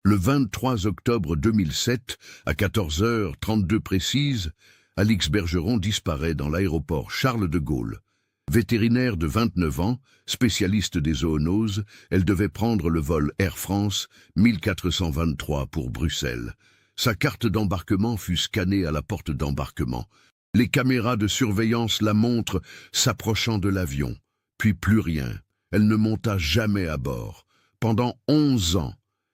Le 23 octobre 2007, à 14h32 précise, Alix Bergeron disparaît dans l'aéroport Charles de Gaulle. Vétérinaire de 29 ans, spécialiste des zoonoses, elle devait prendre le vol Air France 1423 pour Bruxelles. Sa carte d'embarquement fut scannée à la porte d'embarquement. Les caméras de surveillance la montrent s'approchant de l'avion. Puis plus rien. Elle ne monta jamais à bord. Pendant 11 ans,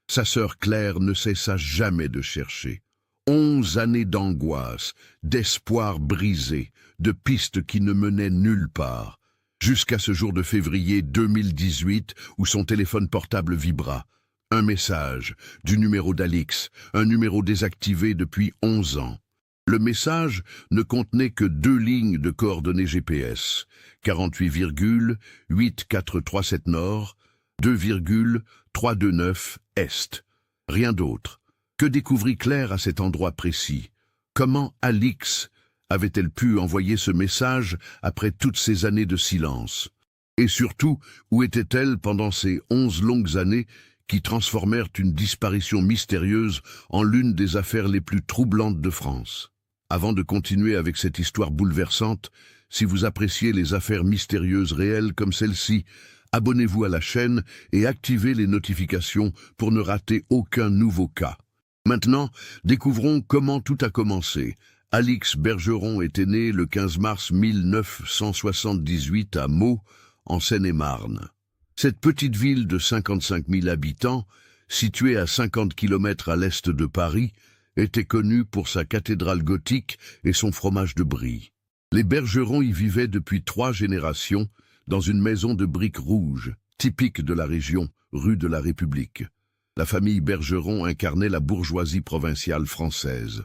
sa sœur Claire ne cessa jamais de chercher. 11 années d'angoisse, d'espoir brisé, de pistes qui ne menaient nulle part. Jusqu'à ce jour de février 2018 où son téléphone portable vibra. Un message du numéro d'Alix, un numéro désactivé depuis 11 ans. Le message ne contenait que 2 lignes de coordonnées GPS, 48,8437 nord, 2,329 est. Rien d'autre. Que découvrit Claire à cet endroit précis? Comment Alix avait-elle pu envoyer ce message après toutes ces années de silence? Et surtout, où était-elle pendant ces 11 longues années qui transformèrent une disparition mystérieuse en l'une des affaires les plus troublantes de France? Avant de continuer avec cette histoire bouleversante, si vous appréciez les affaires mystérieuses réelles comme celle-ci, abonnez-vous à la chaîne et activez les notifications pour ne rater aucun nouveau cas. Maintenant, découvrons comment tout a commencé. Alix Bergeron était née le 15 mars 1978 à Meaux, en Seine-et-Marne. Cette petite ville de 55 000 habitants, située à 50 km à l'est de Paris, était connue pour sa cathédrale gothique et son fromage de Brie. Les Bergerons y vivaient depuis 3 générations, dans une maison de briques rouges, typique de la région, rue de la République. La famille Bergeron incarnait la bourgeoisie provinciale française.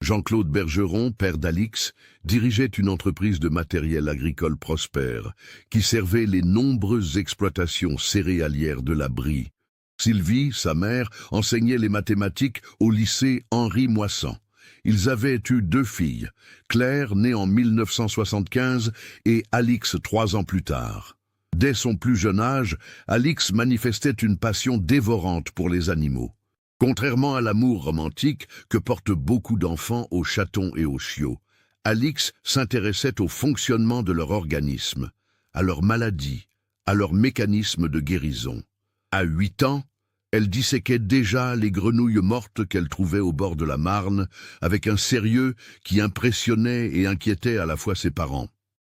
Jean-Claude Bergeron, père d'Alix, dirigeait une entreprise de matériel agricole prospère, qui servait les nombreuses exploitations céréalières de la Brie. Sylvie, sa mère, enseignait les mathématiques au lycée Henri Moissan. Ils avaient eu 2 filles, Claire, née en 1975, et Alix 3 ans plus tard. Dès son plus jeune âge, Alix manifestait une passion dévorante pour les animaux. Contrairement à l'amour romantique que portent beaucoup d'enfants aux chatons et aux chiots, Alix s'intéressait au fonctionnement de leur organisme, à leurs maladies, à leur mécanisme de guérison. À 8 ans, elle disséquait déjà les grenouilles mortes qu'elle trouvait au bord de la Marne, avec un sérieux qui impressionnait et inquiétait à la fois ses parents.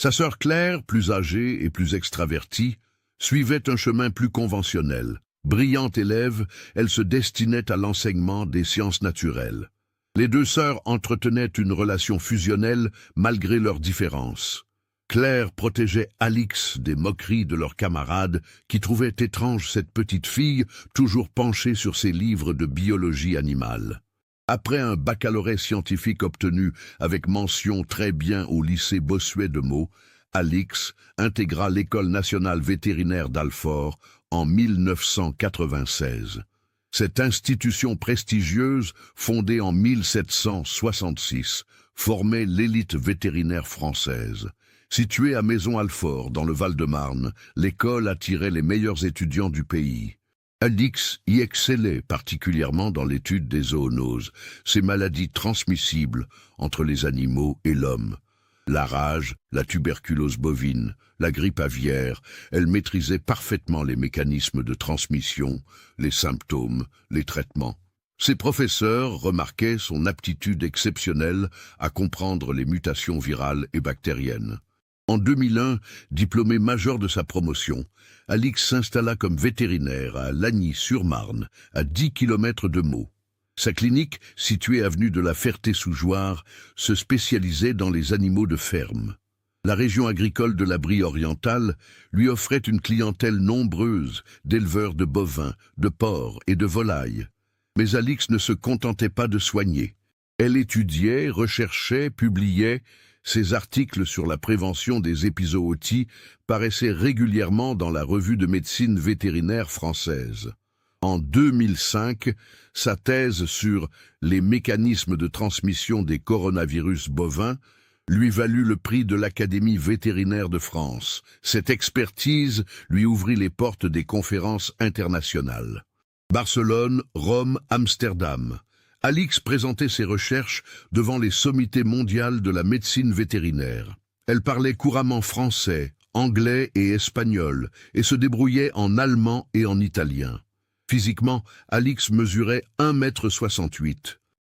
Sa sœur Claire, plus âgée et plus extravertie, suivait un chemin plus conventionnel. Brillante élève, elle se destinait à l'enseignement des sciences naturelles. Les 2 sœurs entretenaient une relation fusionnelle malgré leurs différences. Claire protégeait Alix des moqueries de leurs camarades qui trouvaient étrange cette petite fille toujours penchée sur ses livres de biologie animale. Après un baccalauréat scientifique obtenu avec mention très bien au lycée Bossuet de Meaux, Alix intégra l'École nationale vétérinaire d'Alfort en 1996. Cette institution prestigieuse, fondée en 1766, formait l'élite vétérinaire française. Située à Maisons-Alfort, dans le Val-de-Marne, l'école attirait les meilleurs étudiants du pays. Alix y excellait particulièrement dans l'étude des zoonoses, ces maladies transmissibles entre les animaux et l'homme. La rage, la tuberculose bovine, la grippe aviaire, elle maîtrisait parfaitement les mécanismes de transmission, les symptômes, les traitements. Ses professeurs remarquaient son aptitude exceptionnelle à comprendre les mutations virales et bactériennes. En 2001, diplômé major de sa promotion, Alix s'installa comme vétérinaire à Lagny-sur-Marne, à 10 km de Meaux. Sa clinique, située avenue de la Ferté-sous-Jouarre, se spécialisait dans les animaux de ferme. La région agricole de la Brie orientale lui offrait une clientèle nombreuse d'éleveurs de bovins, de porcs et de volailles. Mais Alix ne se contentait pas de soigner. Elle étudiait, recherchait, publiait. Ses articles sur la prévention des épizooties paraissaient régulièrement dans la revue de médecine vétérinaire française. En 2005, sa thèse sur les mécanismes de transmission des coronavirus bovins lui valut le prix de l'Académie vétérinaire de France. Cette expertise lui ouvrit les portes des conférences internationales. Barcelone, Rome, Amsterdam. Alix présentait ses recherches devant les sommités mondiales de la médecine vétérinaire. Elle parlait couramment français, anglais et espagnol, et se débrouillait en allemand et en italien. Physiquement, Alix mesurait 1,68 m.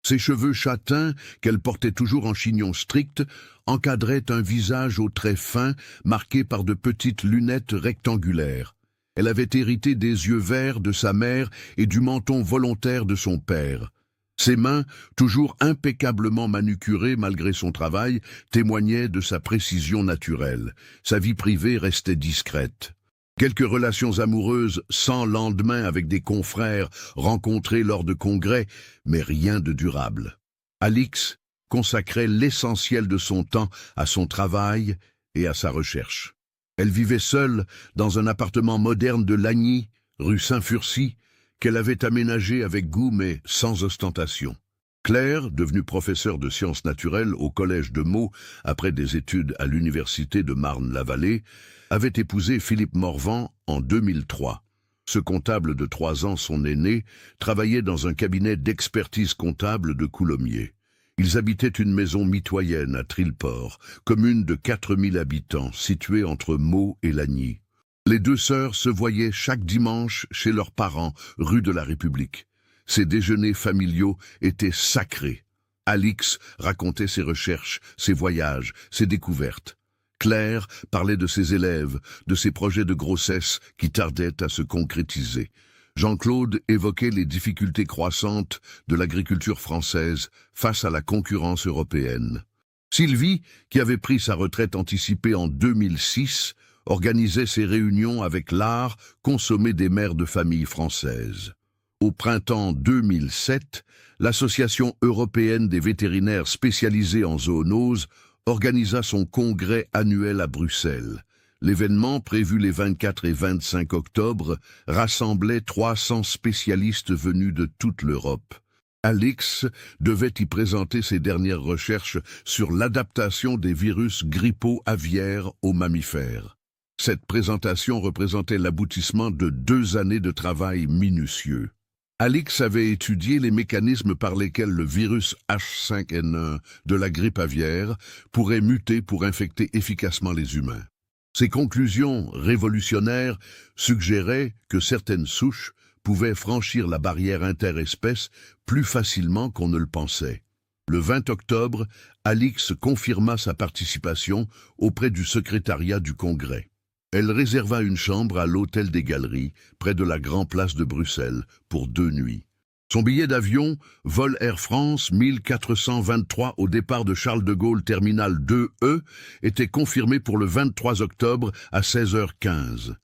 Ses cheveux châtains, qu'elle portait toujours en chignon strict, encadraient un visage aux traits fins, marqué par de petites lunettes rectangulaires. Elle avait hérité des yeux verts de sa mère et du menton volontaire de son père. Ses mains, toujours impeccablement manucurées malgré son travail, témoignaient de sa précision naturelle. Sa vie privée restait discrète. Quelques relations amoureuses sans lendemain avec des confrères rencontrés lors de congrès, mais rien de durable. Alix consacrait l'essentiel de son temps à son travail et à sa recherche. Elle vivait seule dans un appartement moderne de Lagny, rue Saint-Furcy, qu'elle avait aménagé avec goût mais sans ostentation. Claire, devenue professeure de sciences naturelles au collège de Meaux après des études à l'université de Marne-la-Vallée, avait épousé Philippe Morvan en 2003. Ce comptable de 3 ans, son aîné, travaillait dans un cabinet d'expertise comptable de Coulommiers. Ils habitaient une maison mitoyenne à Trilleport, commune de 4000 habitants, située entre Meaux et Lagny. Les deux sœurs se voyaient chaque dimanche chez leurs parents, rue de la République. Ces déjeuners familiaux étaient sacrés. Alix racontait ses recherches, ses voyages, ses découvertes. Claire parlait de ses élèves, de ses projets de grossesse qui tardaient à se concrétiser. Jean-Claude évoquait les difficultés croissantes de l'agriculture française face à la concurrence européenne. Sylvie, qui avait pris sa retraite anticipée en 2006, organisait ses réunions avec l'art consommé des mères de famille françaises. Au printemps 2007, l'Association européenne des vétérinaires spécialisés en zoonose organisa son congrès annuel à Bruxelles. L'événement, prévu les 24 et 25 octobre, rassemblait 300 spécialistes venus de toute l'Europe. Alix devait y présenter ses dernières recherches sur l'adaptation des virus grippo-aviaires aux mammifères. Cette présentation représentait l'aboutissement de 2 années de travail minutieux. Alix avait étudié les mécanismes par lesquels le virus H5N1 de la grippe aviaire pourrait muter pour infecter efficacement les humains. Ces conclusions révolutionnaires suggéraient que certaines souches pouvaient franchir la barrière interespèce plus facilement qu'on ne le pensait. Le 20 octobre, Alix confirma sa participation auprès du secrétariat du Congrès. Elle réserva une chambre à l'Hôtel des Galeries, près de la Grand Place de Bruxelles, pour 2 nuits. Son billet d'avion, vol Air France 1423 au départ de Charles de Gaulle Terminal 2E, était confirmé pour le 23 octobre à 16h15.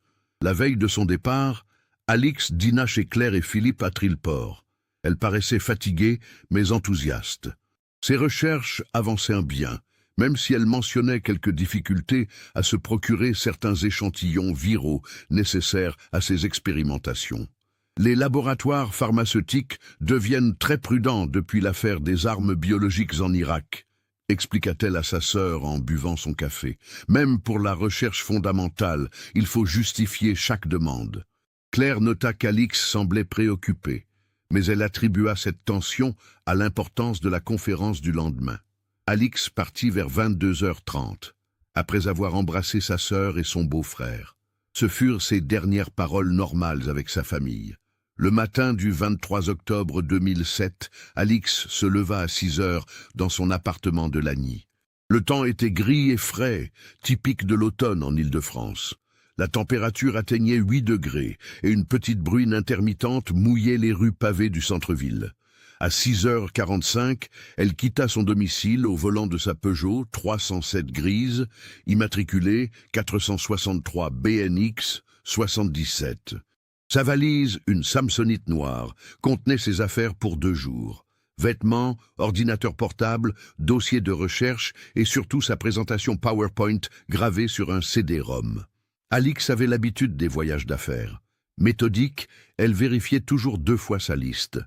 La veille de son départ, Alix dîna chez Claire et Philippe à Trilleport. Elle paraissait fatiguée, mais enthousiaste. Ses recherches avançaient bien, même si elle mentionnait quelques difficultés à se procurer certains échantillons viraux nécessaires à ses expérimentations. Les laboratoires pharmaceutiques deviennent très prudents depuis l'affaire des armes biologiques en Irak, expliqua-t-elle à sa sœur en buvant son café. Même pour la recherche fondamentale, il faut justifier chaque demande. Claire nota qu'Alix semblait préoccupée, mais elle attribua cette tension à l'importance de la conférence du lendemain. Alix partit vers 22h30, après avoir embrassé sa sœur et son beau-frère. Ce furent ses dernières paroles normales avec sa famille. Le matin du 23 octobre 2007, Alix se leva à 6h dans son appartement de Lagny. Le temps était gris et frais, typique de l'automne en Île-de-France. La température atteignait 8 degrés et une petite bruine intermittente mouillait les rues pavées du centre-ville. À 6h45, elle quitta son domicile au volant de sa Peugeot 307 grise, immatriculée 463 BNX 77. Sa valise, une Samsonite noire, contenait ses affaires pour 2 jours. Vêtements, ordinateur portable, dossier de recherche et surtout sa présentation PowerPoint gravée sur un CD-ROM. Alix avait l'habitude des voyages d'affaires. Méthodique, elle vérifiait toujours 2 fois sa liste.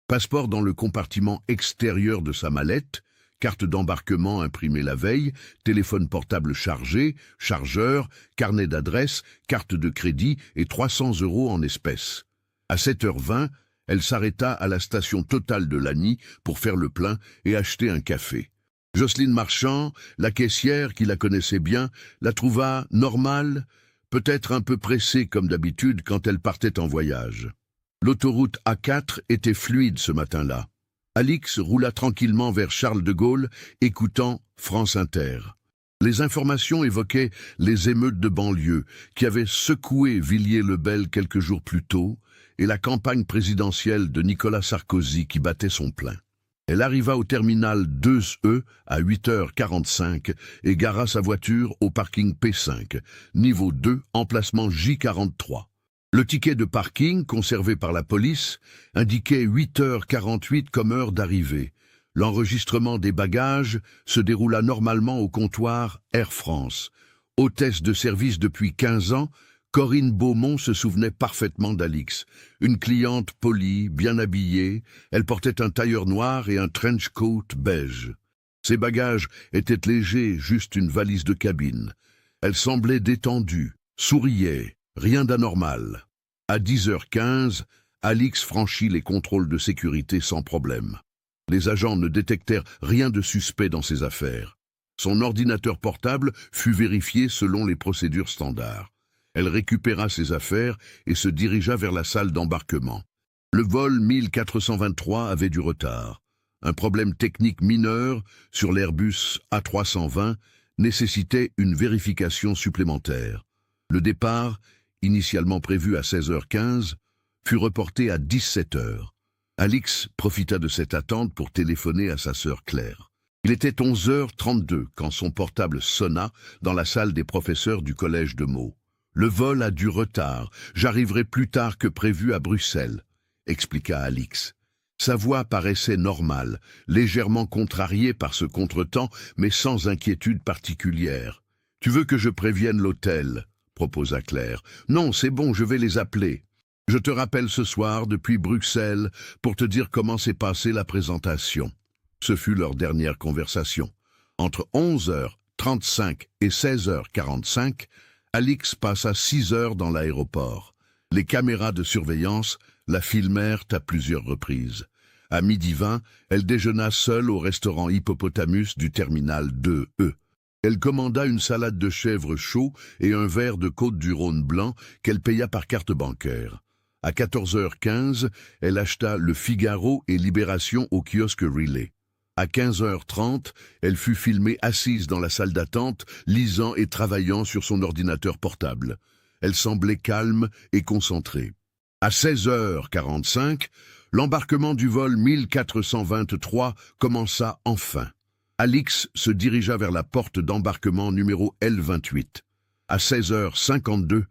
Passeport dans le compartiment extérieur de sa mallette, carte d'embarquement imprimée la veille, téléphone portable chargé, chargeur, carnet d'adresse, carte de crédit et 300 € en espèces. À 7h20, elle s'arrêta à la station Total de Lagny pour faire le plein et acheter un café. Jocelyne Marchand, la caissière qui la connaissait bien, la trouva normale, peut-être un peu pressée comme d'habitude quand elle partait en voyage. L'autoroute A4 était fluide ce matin-là. Alix roula tranquillement vers Charles de Gaulle, écoutant France Inter. Les informations évoquaient les émeutes de banlieue qui avaient secoué Villiers-le-Bel quelques jours plus tôt et la campagne présidentielle de Nicolas Sarkozy qui battait son plein. Elle arriva au terminal 2E à 8h45 et gara sa voiture au parking P5, niveau 2, emplacement J43. Le ticket de parking, conservé par la police, indiquait 8h48 comme heure d'arrivée. L'enregistrement des bagages se déroula normalement au comptoir Air France. Hôtesse de service depuis 15 ans, Corinne Beaumont se souvenait parfaitement d'Alix. Une cliente polie, bien habillée, elle portait un tailleur noir et un trench coat beige. Ses bagages étaient légers, juste une valise de cabine. Elle semblait détendue, souriait, rien d'anormal. À 10h15, Alix franchit les contrôles de sécurité sans problème. Les agents ne détectèrent rien de suspect dans ses affaires. Son ordinateur portable fut vérifié selon les procédures standards. Elle récupéra ses affaires et se dirigea vers la salle d'embarquement. Le vol 1423 avait du retard. Un problème technique mineur sur l'Airbus A320 nécessitait une vérification supplémentaire. Le départ, initialement prévu à 16h15, fut reporté à 17h. Alix profita de cette attente pour téléphoner à sa sœur Claire. Il était 11h32 quand son portable sonna dans la salle des professeurs du collège de Meaux. « Le vol a du retard. J'arriverai plus tard que prévu à Bruxelles », expliqua Alix. Sa voix paraissait normale, légèrement contrariée par ce contretemps, mais sans inquiétude particulière. « Tu veux que je prévienne l'hôtel ?» proposa Claire. « Non, c'est bon, je vais les appeler. Je te rappelle ce soir depuis Bruxelles pour te dire comment s'est passée la présentation. » Ce fut leur dernière conversation. Entre 11h35 et 16h45, Alix passa 6 heures dans l'aéroport. Les caméras de surveillance la filmèrent à plusieurs reprises. À 12h20, elle déjeuna seule au restaurant Hippopotamus du terminal 2E. Elle commanda une salade de chèvre chaud et un verre de Côte-du-Rhône blanc qu'elle paya par carte bancaire. À 14h15, elle acheta Le Figaro et Libération au kiosque Relay. À 15h30, elle fut filmée assise dans la salle d'attente, lisant et travaillant sur son ordinateur portable. Elle semblait calme et concentrée. À 16h45, l'embarquement du vol 1423 commença enfin. Alix se dirigea vers la porte d'embarquement numéro L28. À 16h52,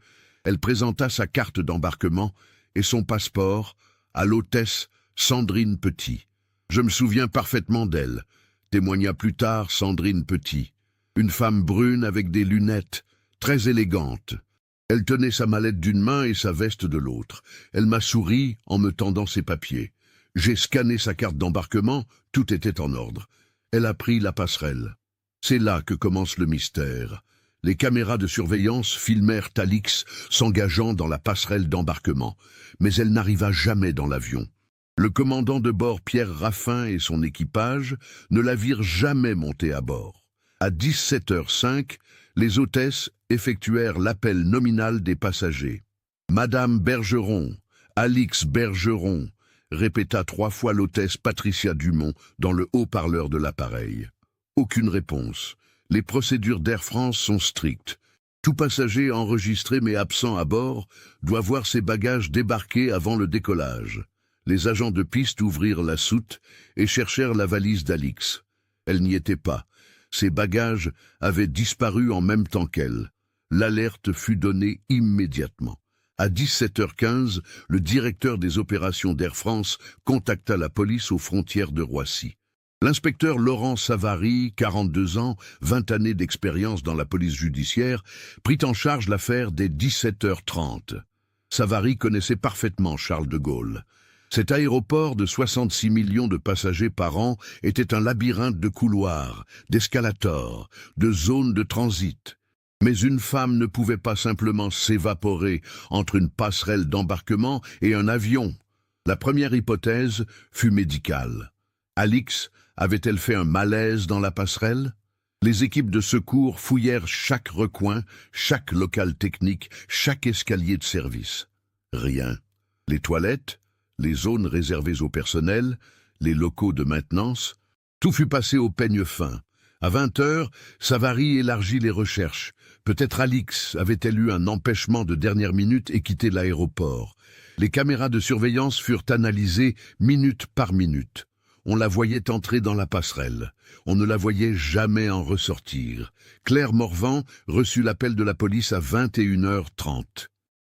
elle présenta sa carte d'embarquement et son passeport à l'hôtesse Sandrine Petit. « Je me souviens parfaitement d'elle », témoigna plus tard Sandrine Petit. Une femme brune avec des lunettes, très élégante. Elle tenait sa mallette d'une main et sa veste de l'autre. Elle m'a souri en me tendant ses papiers. J'ai scanné sa carte d'embarquement, tout était en ordre. Elle a pris la passerelle. C'est là que commence le mystère. Les caméras de surveillance filmèrent Alix s'engageant dans la passerelle d'embarquement, mais elle n'arriva jamais dans l'avion. Le commandant de bord Pierre Raffin et son équipage ne la virent jamais monter à bord. À 17h05, les hôtesses effectuèrent l'appel nominal des passagers. « Madame Bergeron, Alix Bergeron », répéta 3 fois l'hôtesse Patricia Dumont dans le haut-parleur de l'appareil. Aucune réponse. Les procédures d'Air France sont strictes. Tout passager enregistré mais absent à bord doit voir ses bagages débarquer avant le décollage. Les agents de piste ouvrirent la soute et cherchèrent la valise d'Alix. Elle n'y était pas. Ses bagages avaient disparu en même temps qu'elle. L'alerte fut donnée immédiatement. À 17h15, le directeur des opérations d'Air France contacta la police aux frontières de Roissy. L'inspecteur Laurent Savary, 42 ans, 20 années d'expérience dans la police judiciaire, prit en charge l'affaire dès 17h30. Savary connaissait parfaitement Charles de Gaulle. Cet aéroport de 66 millions de passagers par an était un labyrinthe de couloirs, d'escalators, de zones de transit. Mais une femme ne pouvait pas simplement s'évaporer entre une passerelle d'embarquement et un avion. La première hypothèse fut médicale. Alix avait-elle fait un malaise dans la passerelle? Les équipes de secours fouillèrent chaque recoin, chaque local technique, chaque escalier de service. Rien. Les toilettes, les zones réservées au personnel, les locaux de maintenance, tout fut passé au peigne fin. À 20 heures, Savary élargit les recherches. Peut-être Alix avait-elle eu un empêchement de dernière minute et quitté l'aéroport. Les caméras de surveillance furent analysées minute par minute. On la voyait entrer dans la passerelle. On ne la voyait jamais en ressortir. Claire Morvan reçut l'appel de la police à 21h30.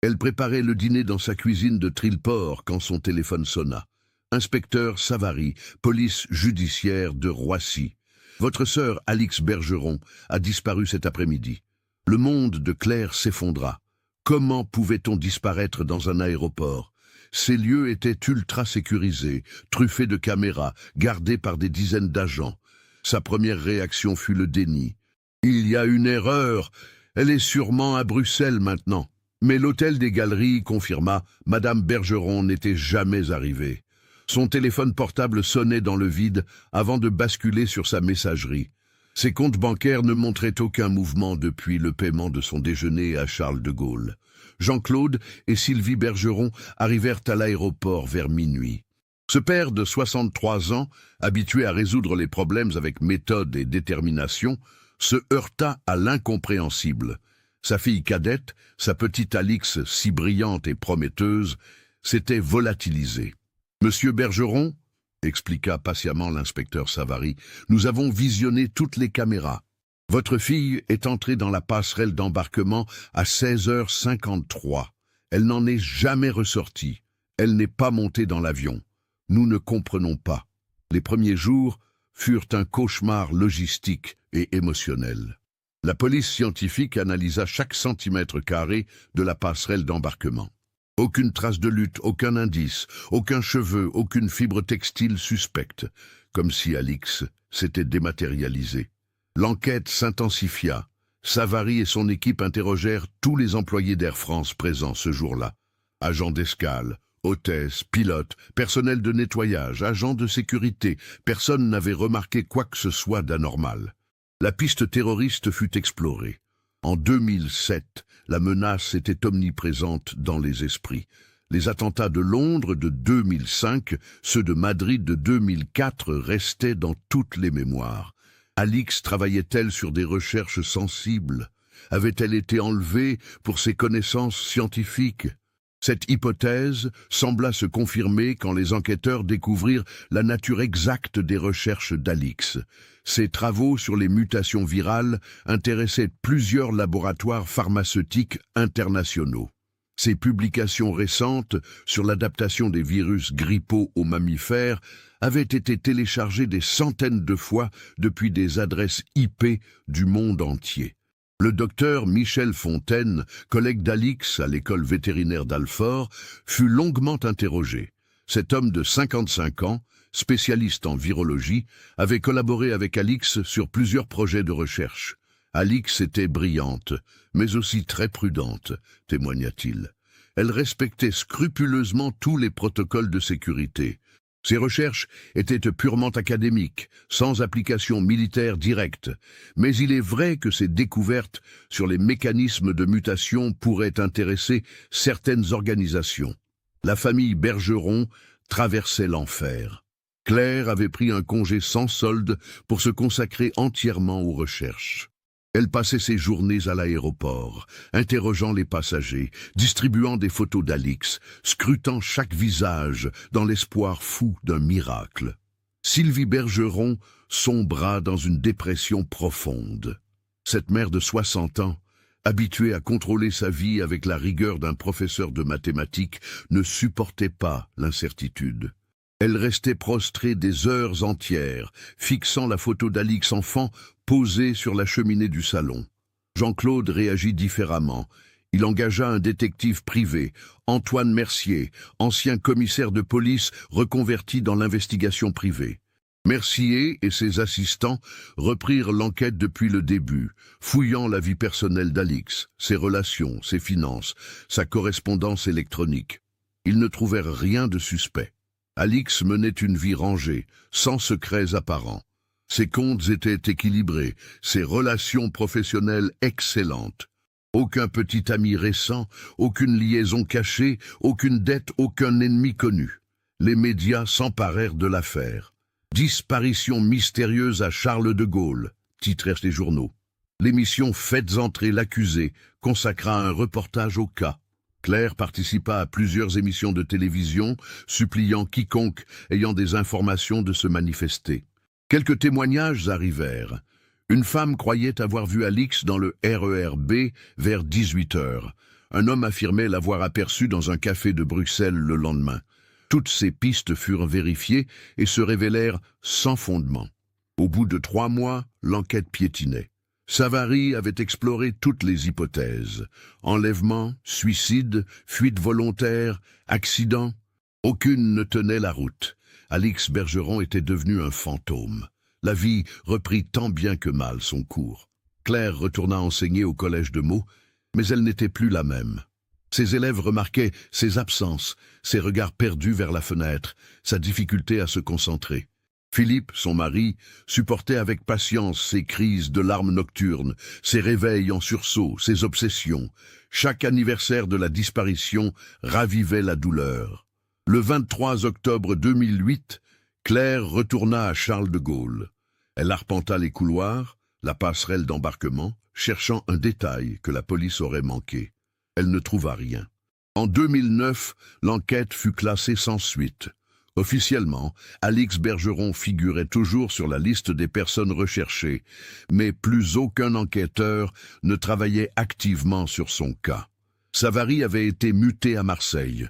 Elle préparait le dîner dans sa cuisine de Trilleport quand son téléphone sonna. Inspecteur Savary, police judiciaire de Roissy. Votre sœur Alix Bergeron a disparu cet après-midi. Le monde de Claire s'effondra. Comment pouvait-on disparaître dans un aéroport? Ces lieux étaient ultra sécurisés, truffés de caméras, gardés par des dizaines d'agents. Sa première réaction fut le déni. Il y a une erreur. Elle est sûrement à Bruxelles maintenant. Mais l'hôtel des Galeries confirma, Madame Bergeron n'était jamais arrivée. Son téléphone portable sonnait dans le vide avant de basculer sur sa messagerie. Ses comptes bancaires ne montraient aucun mouvement depuis le paiement de son déjeuner à Charles de Gaulle. Jean-Claude et Sylvie Bergeron arrivèrent à l'aéroport vers minuit. Ce père de 63 ans, habitué à résoudre les problèmes avec méthode et détermination, se heurta à l'incompréhensible. Sa fille cadette, sa petite Alix si brillante et prometteuse, s'était volatilisée. « Monsieur Bergeron » expliqua patiemment l'inspecteur Savary, « nous avons visionné toutes les caméras. Votre fille est entrée dans la passerelle d'embarquement à 16h53. Elle n'en est jamais ressortie. Elle n'est pas montée dans l'avion. Nous ne comprenons pas. Les premiers jours furent un cauchemar logistique et émotionnel. » La police scientifique analysa chaque centimètre carré de la passerelle d'embarquement. Aucune trace de lutte, aucun indice, aucun cheveu, aucune fibre textile suspecte, comme si Alix s'était dématérialisée. L'enquête s'intensifia. Savary et son équipe interrogèrent tous les employés d'Air France présents ce jour-là. Agents d'escale, hôtesses, pilotes, personnel de nettoyage, agents de sécurité, personne n'avait remarqué quoi que ce soit d'anormal. La piste terroriste fut explorée. En 2007, la menace était omniprésente dans les esprits. Les attentats de Londres de 2005, ceux de Madrid de 2004 restaient dans toutes les mémoires. Alix travaillait-elle sur des recherches sensibles? Avait-elle été enlevée pour ses connaissances scientifiques? Cette hypothèse sembla se confirmer quand les enquêteurs découvrirent la nature exacte des recherches d'Alix. Ses travaux sur les mutations virales intéressaient plusieurs laboratoires pharmaceutiques internationaux. Ses publications récentes sur l'adaptation des virus grippaux aux mammifères avaient été téléchargées des centaines de fois depuis des adresses IP du monde entier. Le docteur Michel Fontaine, collègue d'Alix à l'école vétérinaire d'Alfort, fut longuement interrogé. Cet homme de 55 ans, spécialiste en virologie, avait collaboré avec Alix sur plusieurs projets de recherche. Alix était brillante, mais aussi très prudente, témoigna-t-il. Elle respectait scrupuleusement tous les protocoles de sécurité. Ses recherches étaient purement académiques, sans application militaire directe, mais il est vrai que ses découvertes sur les mécanismes de mutation pourraient intéresser certaines organisations. La famille Bergeron traversait l'enfer. Claire avait pris un congé sans solde pour se consacrer entièrement aux recherches. Elle passait ses journées à l'aéroport, interrogeant les passagers, distribuant des photos d'Alix, scrutant chaque visage dans l'espoir fou d'un miracle. Sylvie Bergeron sombra dans une dépression profonde. Cette mère de 60 ans, habituée à contrôler sa vie avec la rigueur d'un professeur de mathématiques, ne supportait pas l'incertitude. Elle restait prostrée des heures entières, fixant la photo d'Alix enfant posée sur la cheminée du salon. Jean-Claude réagit différemment. Il engagea un détective privé, Antoine Mercier, ancien commissaire de police reconverti dans l'investigation privée. Mercier et ses assistants reprirent l'enquête depuis le début, fouillant la vie personnelle d'Alix, ses relations, ses finances, sa correspondance électronique. Ils ne trouvèrent rien de suspect. Alix menait une vie rangée, sans secrets apparents. Ses comptes étaient équilibrés, ses relations professionnelles excellentes. Aucun petit ami récent, aucune liaison cachée, aucune dette, aucun ennemi connu. Les médias s'emparèrent de l'affaire. Disparition mystérieuse à Charles de Gaulle, titrèrent les journaux. L'émission Faites entrer l'accusé consacra un reportage au cas. Claire participa à plusieurs émissions de télévision, suppliant quiconque ayant des informations de se manifester. Quelques témoignages arrivèrent. Une femme croyait avoir vu Alix dans le RER B vers 18 heures. Un homme affirmait l'avoir aperçu dans un café de Bruxelles le lendemain. Toutes ces pistes furent vérifiées et se révélèrent sans fondement. Au bout de 3 mois, l'enquête piétinait. Savary avait exploré toutes les hypothèses. Enlèvement, suicide, fuite volontaire, accident. Aucune ne tenait la route. Alix Bergeron était devenue un fantôme. La vie reprit tant bien que mal son cours. Claire retourna enseigner au collège de Meaux, mais elle n'était plus la même. Ses élèves remarquaient ses absences, ses regards perdus vers la fenêtre, sa difficulté à se concentrer. Philippe, son mari, supportait avec patience ses crises de larmes nocturnes, ses réveils en sursaut, ses obsessions. Chaque anniversaire de la disparition ravivait la douleur. Le 23 octobre 2008, Claire retourna à Charles de Gaulle. Elle arpenta les couloirs, la passerelle d'embarquement, cherchant un détail que la police aurait manqué. Elle ne trouva rien. En 2009, l'enquête fut classée sans suite. Officiellement, Alix Bergeron figurait toujours sur la liste des personnes recherchées, mais plus aucun enquêteur ne travaillait activement sur son cas. Savary avait été muté à Marseille.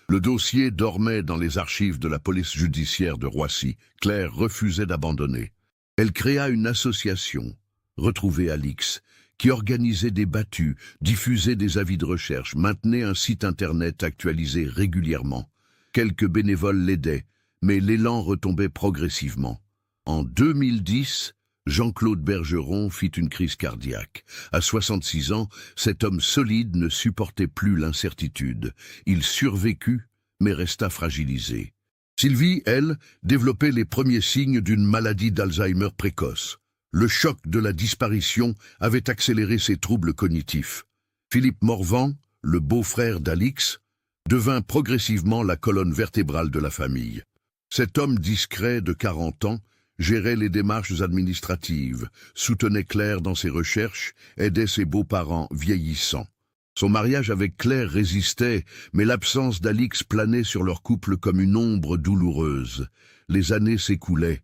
Le dossier dormait dans les archives de la police judiciaire de Roissy. Claire refusait d'abandonner. Elle créa une association, Retrouver Alix, qui organisait des battues, diffusait des avis de recherche, maintenait un site internet actualisé régulièrement. Quelques bénévoles l'aidaient, mais l'élan retombait progressivement. En 2010, Jean-Claude Bergeron fit une crise cardiaque. À 66 ans, cet homme solide ne supportait plus l'incertitude. Il survécut, mais resta fragilisé. Sylvie, elle, développait les premiers signes d'une maladie d'Alzheimer précoce. Le choc de la disparition avait accéléré ses troubles cognitifs. Philippe Morvan, le beau-frère d'Alix, devint progressivement la colonne vertébrale de la famille. Cet homme discret de 40 ans gérait les démarches administratives, soutenait Claire dans ses recherches, aidait ses beaux-parents vieillissants. Son mariage avec Claire résistait, mais l'absence d'Alix planait sur leur couple comme une ombre douloureuse. Les années s'écoulaient.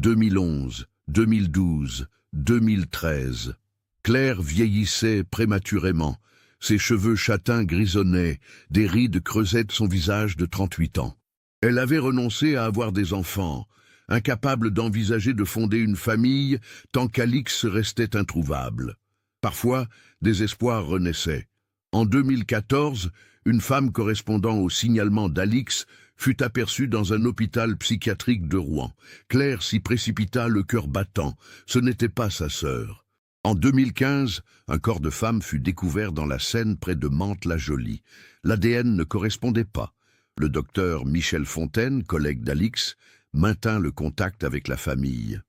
2011, 2012, 2013. Claire vieillissait prématurément. Ses cheveux châtains grisonnaient, des rides creusaient son visage de 38 ans. Elle avait renoncé à avoir des enfants, incapable d'envisager de fonder une famille tant qu'Alix restait introuvable. Parfois, des espoirs renaissaient. En 2014, une femme correspondant au signalement d'Alix fut aperçue dans un hôpital psychiatrique de Rouen. Claire s'y précipita, le cœur battant. Ce n'était pas sa sœur. En 2015, un corps de femme fut découvert dans la Seine près de Mantes-la-Jolie. L'ADN ne correspondait pas. Le docteur Michel Fontaine, collègue d'Alix, maintint le contact avec la famille.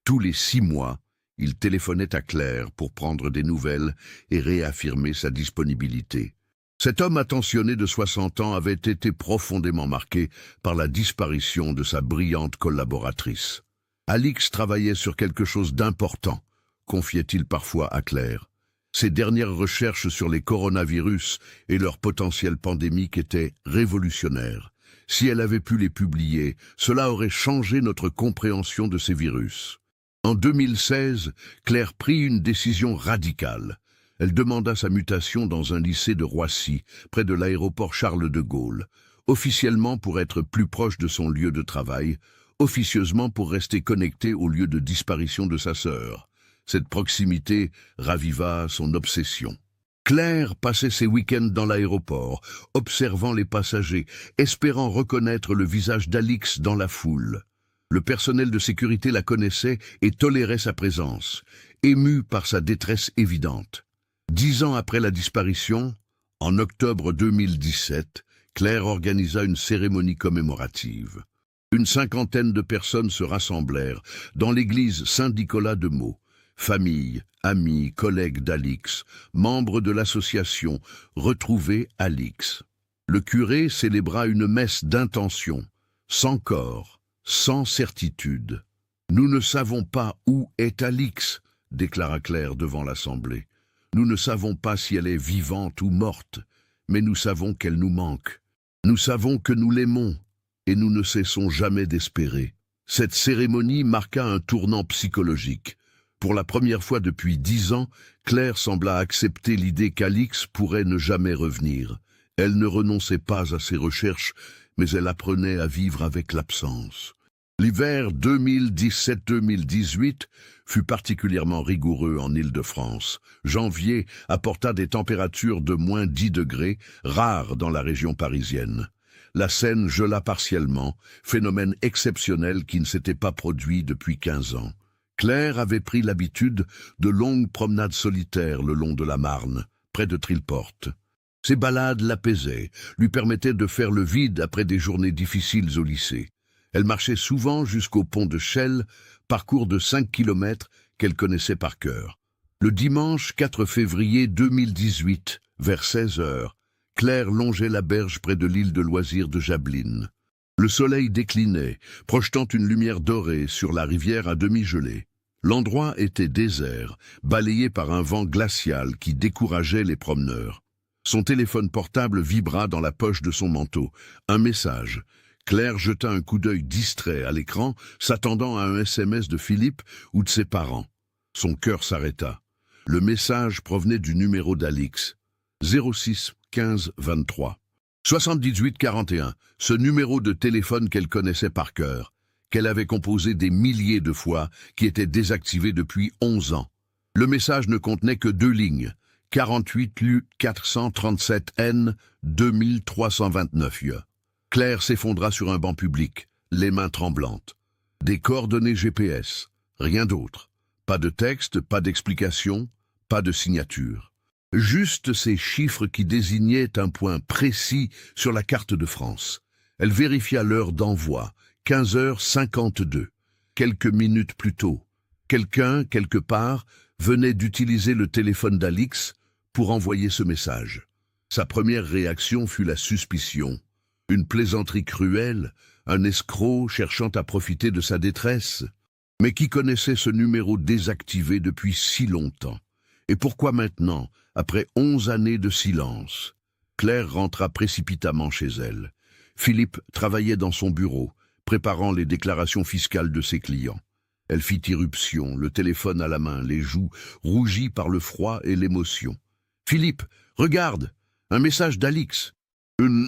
Tous les 6 mois, il téléphonait à Claire pour prendre des nouvelles et réaffirmer sa disponibilité. Cet homme attentionné de 60 ans avait été profondément marqué par la disparition de sa brillante collaboratrice. Alix travaillait sur quelque chose d'important, confiait-il parfois à Claire. Ses dernières recherches sur les coronavirus et leur potentiel pandémique étaient révolutionnaires. Si elle avait pu les publier, cela aurait changé notre compréhension de ces virus. En 2016, Claire prit une décision radicale. Elle demanda sa mutation dans un lycée de Roissy, près de l'aéroport Charles de Gaulle, officiellement pour être plus proche de son lieu de travail, officieusement pour rester connectée au lieu de disparition de sa sœur. Cette proximité raviva son obsession. Claire passait ses week-ends dans l'aéroport, observant les passagers, espérant reconnaître le visage d'Alix dans la foule. Le personnel de sécurité la connaissait et tolérait sa présence, ému par sa détresse évidente. 10 ans après la disparition, en octobre 2017, Claire organisa une cérémonie commémorative. Une cinquantaine de personnes se rassemblèrent dans l'église Saint-Nicolas de Meaux. Famille, amis, collègues d'Alix, membres de l'association Retrouver Alix. Le curé célébra une messe d'intention, sans corps, sans certitude. « Nous ne savons pas où est Alix », déclara Claire devant l'assemblée. « Nous ne savons pas si elle est vivante ou morte, mais nous savons qu'elle nous manque. Nous savons que nous l'aimons, et nous ne cessons jamais d'espérer. » Cette cérémonie marqua un tournant psychologique. Pour la première fois depuis 10 ans, Claire sembla accepter l'idée qu'Alix pourrait ne jamais revenir. Elle ne renonçait pas à ses recherches, mais elle apprenait à vivre avec l'absence. L'hiver 2017-2018 fut particulièrement rigoureux en Île-de-France. Janvier apporta des températures de moins 10 degrés, rares dans la région parisienne. La Seine gela partiellement, phénomène exceptionnel qui ne s'était pas produit depuis 15 ans. Claire avait pris l'habitude de longues promenades solitaires le long de la Marne, près de Trilleporte. Ces balades l'apaisaient, lui permettaient de faire le vide après des journées difficiles au lycée. Elle marchait souvent jusqu'au pont de Chelles, parcours de 5 kilomètres qu'elle connaissait par cœur. Le dimanche 4 février 2018, vers 16 heures, Claire longeait la berge près de l'île de loisirs de Jablines. Le soleil déclinait, projetant une lumière dorée sur la rivière à demi gelée. L'endroit était désert, balayé par un vent glacial qui décourageait les promeneurs. Son téléphone portable vibra dans la poche de son manteau. Un message. Claire jeta un coup d'œil distrait à l'écran, s'attendant à un SMS de Philippe ou de ses parents. Son cœur s'arrêta. Le message provenait du numéro d'Alix. 06 15 23. 78 41. Ce numéro de téléphone qu'elle connaissait par cœur, qu'elle avait composé des milliers de fois, qui était désactivé depuis 11 ans. Le message ne contenait que 2 lignes. 48 LU 437 N 2329 YE. Claire s'effondra sur un banc public, les mains tremblantes. Des coordonnées GPS, rien d'autre. Pas de texte, pas d'explication, pas de signature. Juste ces chiffres qui désignaient un point précis sur la carte de France. Elle vérifia l'heure d'envoi, 15h52. Quelques minutes plus tôt, quelqu'un, quelque part, venait d'utiliser le téléphone d'Alix pour envoyer ce message. Sa première réaction fut la suspicion. Une plaisanterie cruelle, un escroc cherchant à profiter de sa détresse. Mais qui connaissait ce numéro désactivé depuis si longtemps? Et pourquoi maintenant, après 11 années de silence? Claire rentra précipitamment chez elle. Philippe travaillait dans son bureau, préparant les déclarations fiscales de ses clients. Elle fit irruption, le téléphone à la main, les joues rougies par le froid et l'émotion. « Philippe, regarde, un message d'Alix !»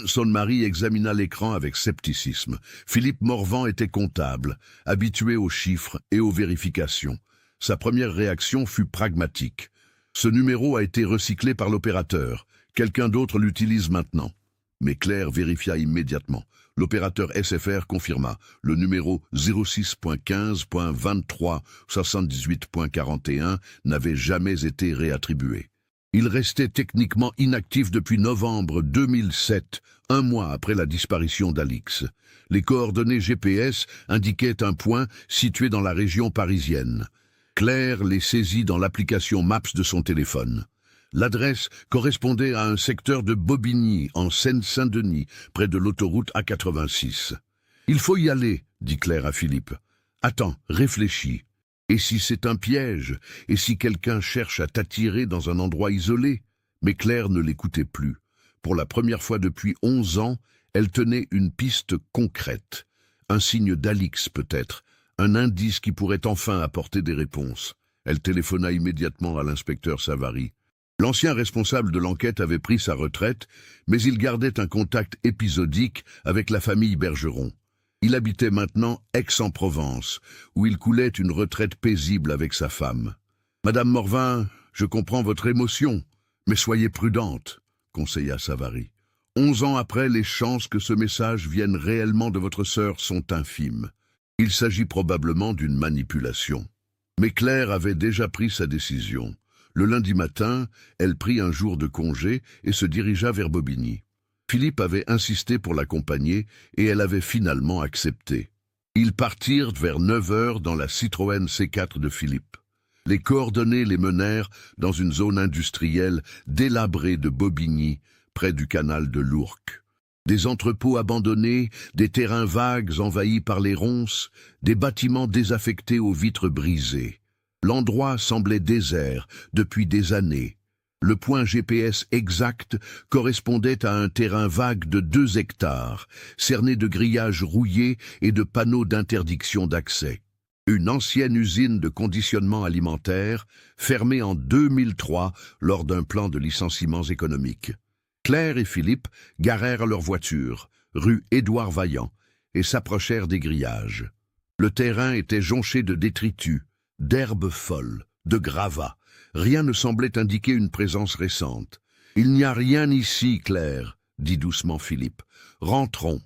Sonne-Marie examina l'écran avec scepticisme. Philippe Morvan était comptable, habitué aux chiffres et aux vérifications. Sa première réaction fut pragmatique. Ce numéro a été recyclé par l'opérateur. Quelqu'un d'autre l'utilise maintenant. Mais Claire vérifia immédiatement. L'opérateur SFR confirma. Le numéro 06.15.23.78.41 n'avait jamais été réattribué. Il restait techniquement inactif depuis novembre 2007, un mois après la disparition d'Alix. Les coordonnées GPS indiquaient un point situé dans la région parisienne. Claire les saisit dans l'application Maps de son téléphone. L'adresse correspondait à un secteur de Bobigny, en Seine-Saint-Denis, près de l'autoroute A86. « Il faut y aller », dit Claire à Philippe. « Attends, réfléchis. Et si c'est un piège? Et si quelqu'un cherche à t'attirer dans un endroit isolé ?» Mais Claire ne l'écoutait plus. Pour la première fois depuis 11 ans, elle tenait une piste concrète. Un signe d'Alix peut-être, un indice qui pourrait enfin apporter des réponses. Elle téléphona immédiatement à l'inspecteur Savary. L'ancien responsable de l'enquête avait pris sa retraite, mais il gardait un contact épisodique avec la famille Bergeron. Il habitait maintenant Aix-en-Provence, où il coulait une retraite paisible avec sa femme. « Madame Morvan, je comprends votre émotion, mais soyez prudente, » conseilla Savary. 11 ans après, les chances que ce message vienne réellement de votre sœur sont infimes. Il s'agit probablement d'une manipulation. Mais Claire avait déjà pris sa décision. Le lundi matin, elle prit un jour de congé et se dirigea vers Bobigny. Philippe avait insisté pour l'accompagner et elle avait finalement accepté. Ils partirent vers 9 heures dans la Citroën C4 de Philippe. Les coordonnées les menèrent dans une zone industrielle délabrée de Bobigny, près du canal de l'Ourcq. Des entrepôts abandonnés, des terrains vagues envahis par les ronces, des bâtiments désaffectés aux vitres brisées. L'endroit semblait désert depuis des années. Le point GPS exact correspondait à un terrain vague de 2 hectares, cerné de grillages rouillés et de panneaux d'interdiction d'accès. Une ancienne usine de conditionnement alimentaire, fermée en 2003 lors d'un plan de licenciements économiques. Claire et Philippe garèrent leur voiture, rue Édouard Vaillant, et s'approchèrent des grillages. Le terrain était jonché de détritus, d'herbes folles, de gravats. Rien ne semblait indiquer une présence récente. « Il n'y a rien ici, Claire, » dit doucement Philippe. « Rentrons. »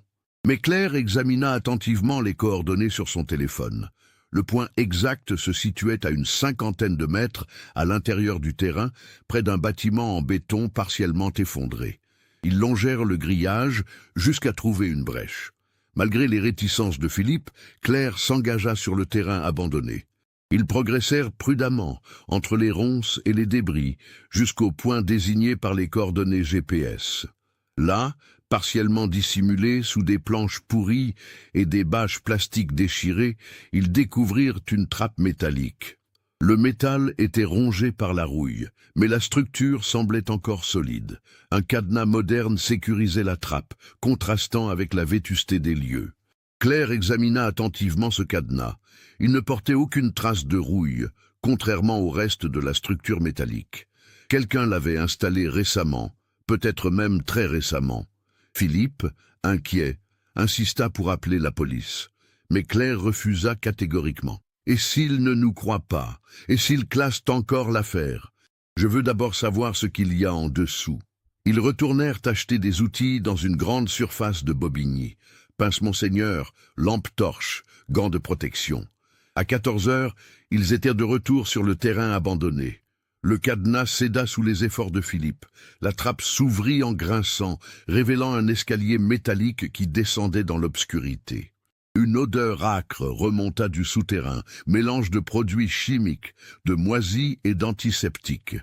Mais Claire examina attentivement les coordonnées sur son téléphone. Le point exact se situait à une 50aine de mètres à l'intérieur du terrain, près d'un bâtiment en béton partiellement effondré. Ils longèrent le grillage jusqu'à trouver une brèche. Malgré les réticences de Philippe, Claire s'engagea sur le terrain abandonné. Ils progressèrent prudemment entre les ronces et les débris jusqu'au point désigné par les coordonnées GPS. Là, partiellement dissimulés sous des planches pourries et des bâches plastiques déchirées, ils découvrirent une trappe métallique. Le métal était rongé par la rouille, mais la structure semblait encore solide. Un cadenas moderne sécurisait la trappe, contrastant avec la vétusté des lieux. Claire examina attentivement ce cadenas. Il ne portait aucune trace de rouille, contrairement au reste de la structure métallique. Quelqu'un l'avait installé récemment, peut-être même très récemment. Philippe, inquiet, insista pour appeler la police. Mais Claire refusa catégoriquement. « Et s'ils ne nous croient pas? Et s'ils classent encore l'affaire? Je veux d'abord savoir ce qu'il y a en dessous. » Ils retournèrent acheter des outils dans une grande surface de Bobigny. Pince Monseigneur, lampe torche, gants de protection. À 14 heures, ils étaient de retour sur le terrain abandonné. Le cadenas céda sous les efforts de Philippe. La trappe s'ouvrit en grinçant, révélant un escalier métallique qui descendait dans l'obscurité. Une odeur âcre remonta du souterrain, mélange de produits chimiques, de moisis et d'antiseptiques.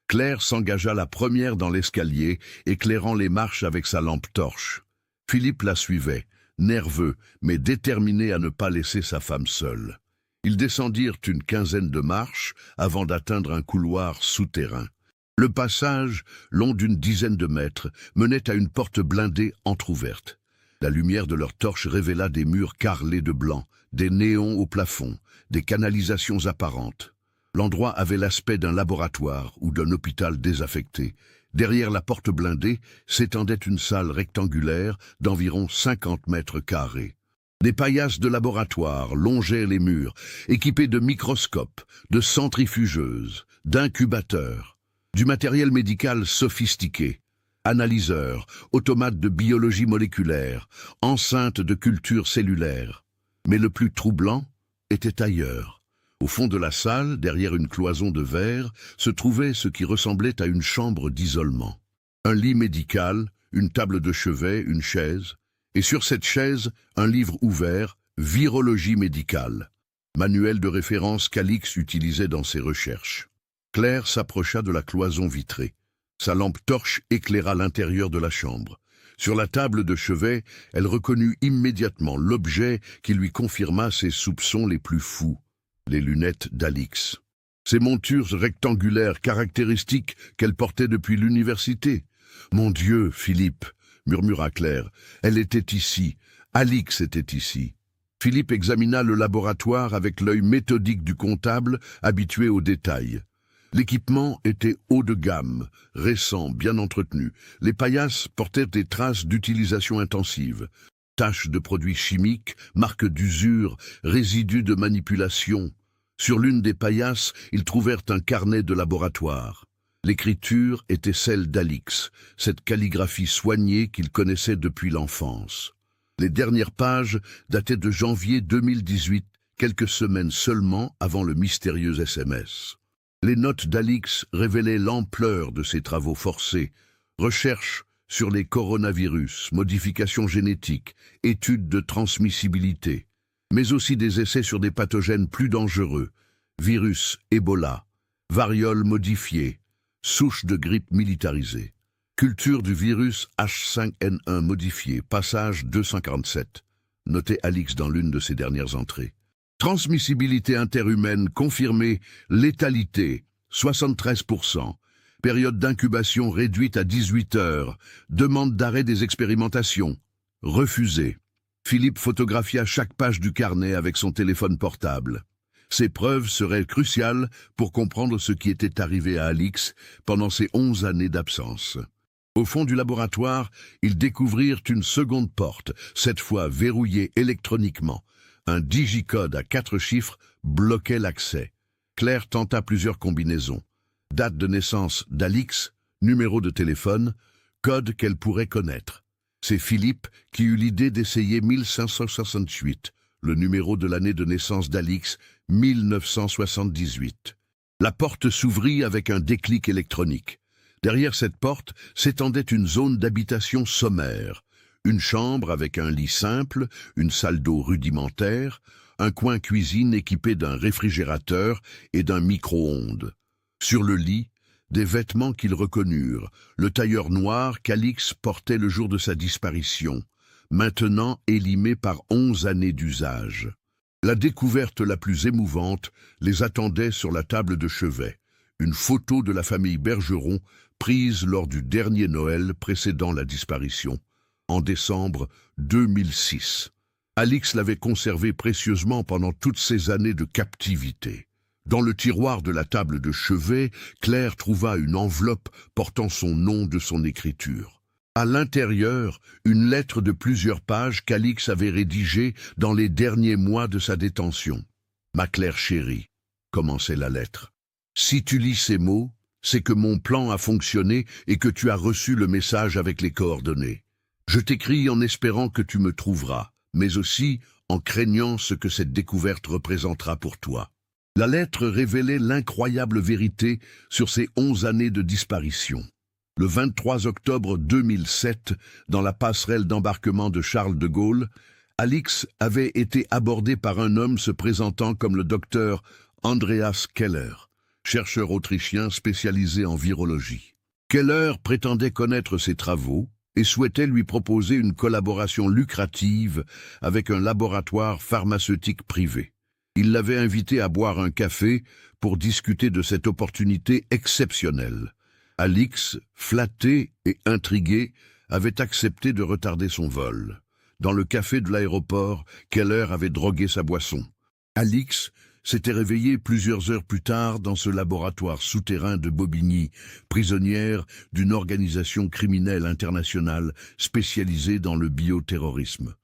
Claire s'engagea la première dans l'escalier, éclairant les marches avec sa lampe torche. Philippe la suivait, nerveux, mais déterminé à ne pas laisser sa femme seule. Ils descendirent une 15aine de marches avant d'atteindre un couloir souterrain. Le passage, long d'une 10aine de mètres, menait à une porte blindée entr'ouverte. La lumière de leurs torches révéla des murs carrelés de blanc, des néons au plafond, des canalisations apparentes. L'endroit avait l'aspect d'un laboratoire ou d'un hôpital désaffecté. Derrière la porte blindée s'étendait une salle rectangulaire d'environ 50 mètres carrés. Des paillasses de laboratoire longeaient les murs, équipés de microscopes, de centrifugeuses, d'incubateurs, du matériel médical sophistiqué, analyseurs, automates de biologie moléculaire, enceintes de culture cellulaire. Mais le plus troublant était ailleurs. Au fond de la salle, derrière une cloison de verre, se trouvait ce qui ressemblait à une chambre d'isolement. Un lit médical, une table de chevet, une chaise, et sur cette chaise, un livre ouvert, Virologie médicale, manuel de référence qu'Alix utilisait dans ses recherches. Claire s'approcha de la cloison vitrée. Sa lampe torche éclaira l'intérieur de la chambre. Sur la table de chevet, elle reconnut immédiatement l'objet qui lui confirma ses soupçons les plus fous, les lunettes d'Alix. Ces montures rectangulaires caractéristiques qu'elle portait depuis l'université. « Mon Dieu, Philippe !» murmura Claire. « Elle était ici. Alix était ici. » Philippe examina le laboratoire avec l'œil méthodique du comptable, habitué aux détails. L'équipement était haut de gamme, récent, bien entretenu. Les paillasses portaient des traces d'utilisation intensive. Taches de produits chimiques, marques d'usure, résidus de manipulation. Sur l'une des paillasses, ils trouvèrent un carnet de laboratoire. L'écriture était celle d'Alix, cette calligraphie soignée qu'il connaissait depuis l'enfance. Les dernières pages dataient de janvier 2018, quelques semaines seulement avant le mystérieux SMS. Les notes d'Alix révélaient l'ampleur de ses travaux forcés, recherches sur les coronavirus, modifications génétiques, études de transmissibilité, mais aussi des essais sur des pathogènes plus dangereux, virus Ebola, variole modifiée, souches de grippe militarisée, culture du virus H5N1 modifié, passage 247, notait Alix dans l'une de ses dernières entrées. Transmissibilité interhumaine confirmée, létalité, 73%. Période d'incubation réduite à 18 heures. Demande d'arrêt des expérimentations. Refusée. Philippe photographia chaque page du carnet avec son téléphone portable. Ces preuves seraient cruciales pour comprendre ce qui était arrivé à Alix pendant ses 11 années d'absence. Au fond du laboratoire, ils découvrirent une seconde porte, cette fois verrouillée électroniquement. Un digicode à 4 chiffres bloquait l'accès. Claire tenta plusieurs combinaisons. Date de naissance d'Alix, numéro de téléphone, code qu'elle pourrait connaître. C'est Philippe qui eut l'idée d'essayer 1568, le numéro de l'année de naissance d'Alix, 1978. La porte s'ouvrit avec un déclic électronique. Derrière cette porte s'étendait une zone d'habitation sommaire. Une chambre avec un lit simple, une salle d'eau rudimentaire, un coin cuisine équipé d'un réfrigérateur et d'un micro-ondes. Sur le lit, des vêtements qu'ils reconnurent, le tailleur noir qu'Alix portait le jour de sa disparition, maintenant élimé par 11 années d'usage. La découverte la plus émouvante les attendait sur la table de chevet, une photo de la famille Bergeron prise lors du dernier Noël précédant la disparition, en décembre 2006. Alix l'avait conservée précieusement pendant toutes ces années de captivité. Dans le tiroir de la table de chevet, Claire trouva une enveloppe portant son nom de son écriture. À l'intérieur, une lettre de plusieurs pages qu'Alix avait rédigée dans les derniers mois de sa détention. « Ma Claire chérie », commençait la lettre. « Si tu lis ces mots, c'est que mon plan a fonctionné et que tu as reçu le message avec les coordonnées. Je t'écris en espérant que tu me trouveras, mais aussi en craignant ce que cette découverte représentera pour toi. » La lettre révélait l'incroyable vérité sur ces 11 années de disparition. Le 23 octobre 2007, dans la passerelle d'embarquement de Charles de Gaulle, Alix avait été abordée par un homme se présentant comme le docteur Andreas Keller, chercheur autrichien spécialisé en virologie. Keller prétendait connaître ses travaux et souhaitait lui proposer une collaboration lucrative avec un laboratoire pharmaceutique privé. Il l'avait invité à boire un café pour discuter de cette opportunité exceptionnelle. Alix, flattée et intriguée, avait accepté de retarder son vol. Dans le café de l'aéroport, Keller avait drogué sa boisson. Alix s'était réveillée plusieurs heures plus tard dans ce laboratoire souterrain de Bobigny, prisonnière d'une organisation criminelle internationale spécialisée dans le bioterrorisme.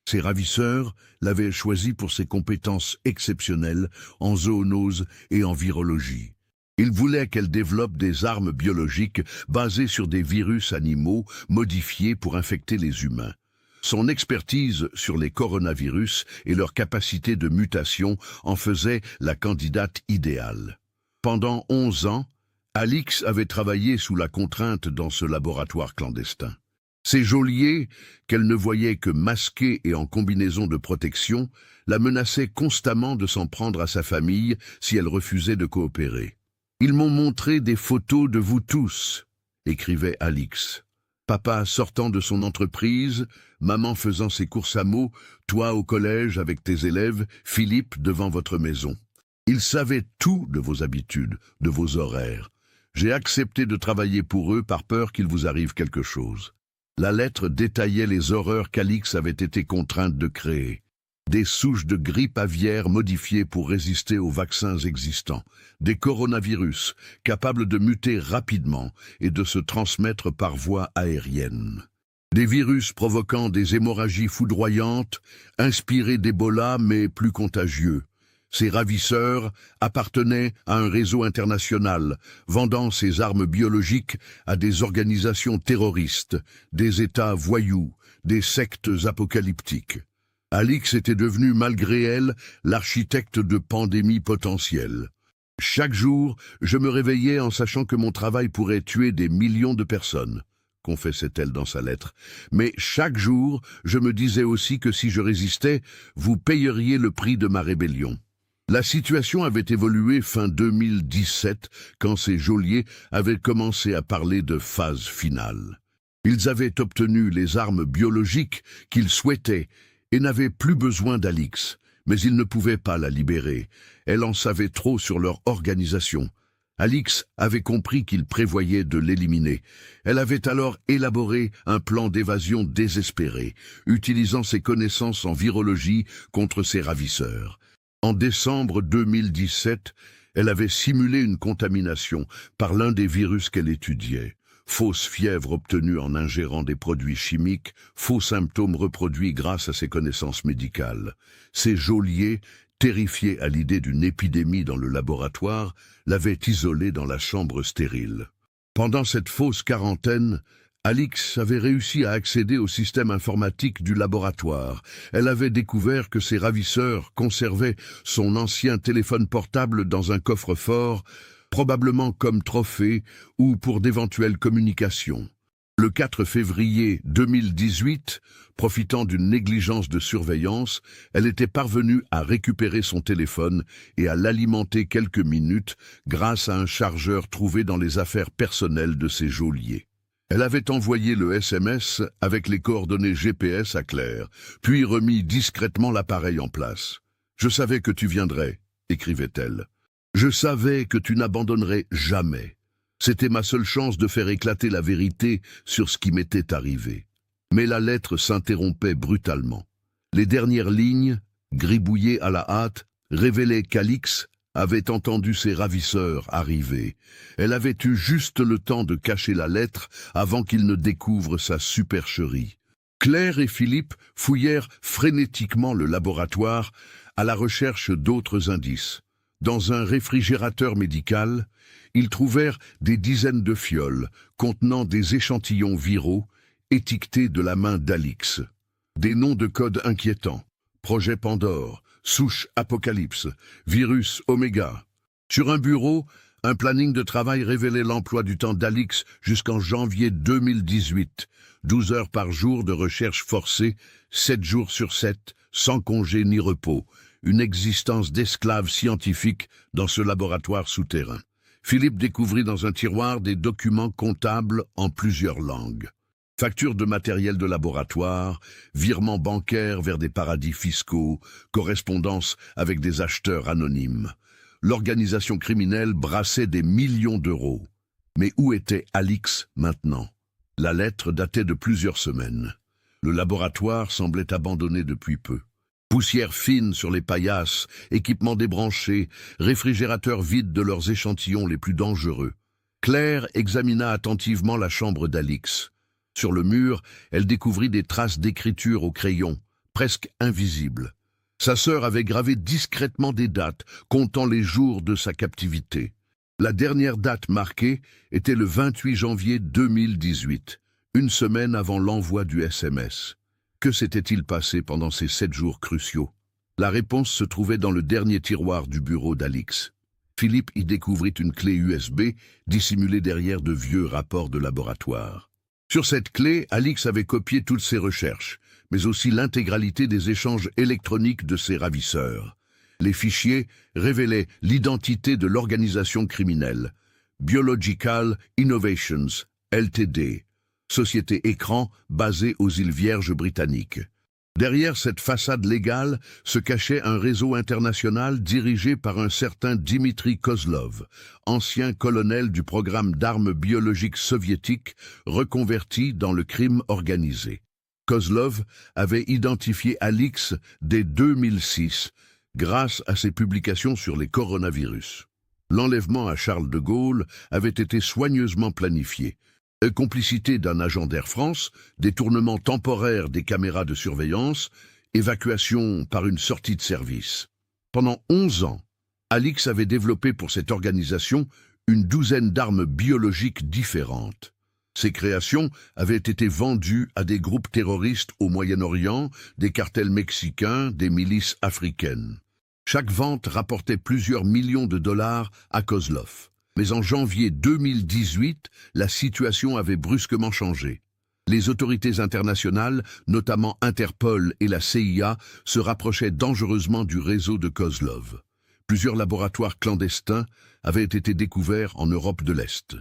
Ses ravisseurs l'avaient choisi pour ses compétences exceptionnelles en zoonose et en virologie. Ils voulaient qu'elle développe des armes biologiques basées sur des virus animaux modifiés pour infecter les humains. Son expertise sur les coronavirus et leur capacité de mutation en faisait la candidate idéale. Pendant 11 ans, Alix avait travaillé sous la contrainte dans ce laboratoire clandestin. Ses geôliers, qu'elle ne voyait que masquée et en combinaison de protection, la menaçaient constamment de s'en prendre à sa famille si elle refusait de coopérer. « Ils m'ont montré des photos de vous tous », écrivait Alix. « Papa sortant de son entreprise, maman faisant ses courses à mots, toi au collège avec tes élèves, Philippe devant votre maison. Ils savaient tout de vos habitudes, de vos horaires. J'ai accepté de travailler pour eux par peur qu'il vous arrive quelque chose. » La lettre détaillait les horreurs qu'Alix avait été contrainte de créer. Des souches de grippe aviaire modifiées pour résister aux vaccins existants, des coronavirus capables de muter rapidement et de se transmettre par voie aérienne. Des virus provoquant des hémorragies foudroyantes, inspirés d'Ebola mais plus contagieux. Ces ravisseurs appartenaient à un réseau international, vendant ces armes biologiques à des organisations terroristes, des États voyous, des sectes apocalyptiques. Alix était devenue, malgré elle, l'architecte de pandémies potentielles. Chaque jour, je me réveillais en sachant que mon travail pourrait tuer des millions de personnes, confessait-elle dans sa lettre. Mais chaque jour, je me disais aussi que si je résistais, vous payeriez le prix de ma rébellion. La situation avait évolué fin 2017, quand ces geôliers avaient commencé à parler de phase finale. Ils avaient obtenu les armes biologiques qu'ils souhaitaient et n'avaient plus besoin d'Alix, mais ils ne pouvaient pas la libérer. Elle en savait trop sur leur organisation. Alix avait compris qu'ils prévoyaient de l'éliminer. Elle avait alors élaboré un plan d'évasion désespéré, utilisant ses connaissances en virologie contre ses ravisseurs. En décembre 2017, elle avait simulé une contamination par l'un des virus qu'elle étudiait. Fausse fièvre obtenue en ingérant des produits chimiques, faux symptômes reproduits grâce à ses connaissances médicales. Ces geôliers, terrifiés à l'idée d'une épidémie dans le laboratoire, l'avaient isolée dans la chambre stérile. Pendant cette fausse quarantaine, Alix avait réussi à accéder au système informatique du laboratoire. Elle avait découvert que ses ravisseurs conservaient son ancien téléphone portable dans un coffre-fort, probablement comme trophée ou pour d'éventuelles communications. Le 4 février 2018, profitant d'une négligence de surveillance, elle était parvenue à récupérer son téléphone et à l'alimenter quelques minutes grâce à un chargeur trouvé dans les affaires personnelles de ses geôliers. Elle avait envoyé le SMS avec les coordonnées GPS à Claire, puis remis discrètement l'appareil en place. « Je savais que tu viendrais », écrivait-elle. « Je savais que tu n'abandonnerais jamais. C'était ma seule chance de faire éclater la vérité sur ce qui m'était arrivé. » Mais la lettre s'interrompait brutalement. Les dernières lignes, gribouillées à la hâte, révélaient qu'Alix avait entendu ses ravisseurs arriver. Elle avait eu juste le temps de cacher la lettre avant qu'ils ne découvrent sa supercherie. Claire et Philippe fouillèrent frénétiquement le laboratoire à la recherche d'autres indices. Dans un réfrigérateur médical, ils trouvèrent des dizaines de fioles contenant des échantillons viraux étiquetés de la main d'Alix. Des noms de code inquiétants. Projet Pandore, souche Apocalypse, virus Oméga. Sur un bureau, un planning de travail révélait l'emploi du temps d'Alix jusqu'en janvier 2018. 12 heures par jour de recherche forcée, 7 jours sur 7, sans congé ni repos. Une existence d'esclave scientifique dans ce laboratoire souterrain. Philippe découvrit dans un tiroir des documents comptables en plusieurs langues. Factures de matériel de laboratoire, virements bancaires vers des paradis fiscaux, correspondance avec des acheteurs anonymes. L'organisation criminelle brassait des millions d'euros. Mais où était Alix maintenant? La lettre datait de plusieurs semaines. Le laboratoire semblait abandonné depuis peu. Poussière fine sur les paillasses, équipements débranchés, réfrigérateurs vides de leurs échantillons les plus dangereux. Claire examina attentivement la chambre d'Alix. Sur le mur, elle découvrit des traces d'écriture au crayon, presque invisibles. Sa sœur avait gravé discrètement des dates, comptant les jours de sa captivité. La dernière date marquée était le 28 janvier 2018, une semaine avant l'envoi du SMS. Que s'était-il passé pendant ces 7 jours cruciaux? La réponse se trouvait dans le dernier tiroir du bureau d'Alix. Philippe y découvrit une clé USB dissimulée derrière de vieux rapports de laboratoire. Sur cette clé, Alix avait copié toutes ses recherches, mais aussi l'intégralité des échanges électroniques de ses ravisseurs. Les fichiers révélaient l'identité de l'organisation criminelle, Biological Innovations, Ltd., société écran basée aux îles Vierges britanniques. Derrière cette façade légale se cachait un réseau international dirigé par un certain Dimitri Kozlov, ancien colonel du programme d'armes biologiques soviétique reconverti dans le crime organisé. Kozlov avait identifié Alix dès 2006 grâce à ses publications sur les coronavirus. L'enlèvement à Charles de Gaulle avait été soigneusement planifié. Complicité d'un agent d'Air France, détournement temporaire des caméras de surveillance, évacuation par une sortie de service. Pendant 11 ans, Alix avait développé pour cette organisation une douzaine d'armes biologiques différentes. Ces créations avaient été vendues à des groupes terroristes au Moyen-Orient, des cartels mexicains, des milices africaines. Chaque vente rapportait plusieurs millions de dollars à Kozlov. Mais en janvier 2018, la situation avait brusquement changé. Les autorités internationales, notamment Interpol et la CIA, se rapprochaient dangereusement du réseau de Kozlov. Plusieurs laboratoires clandestins avaient été découverts en Europe de l'Est.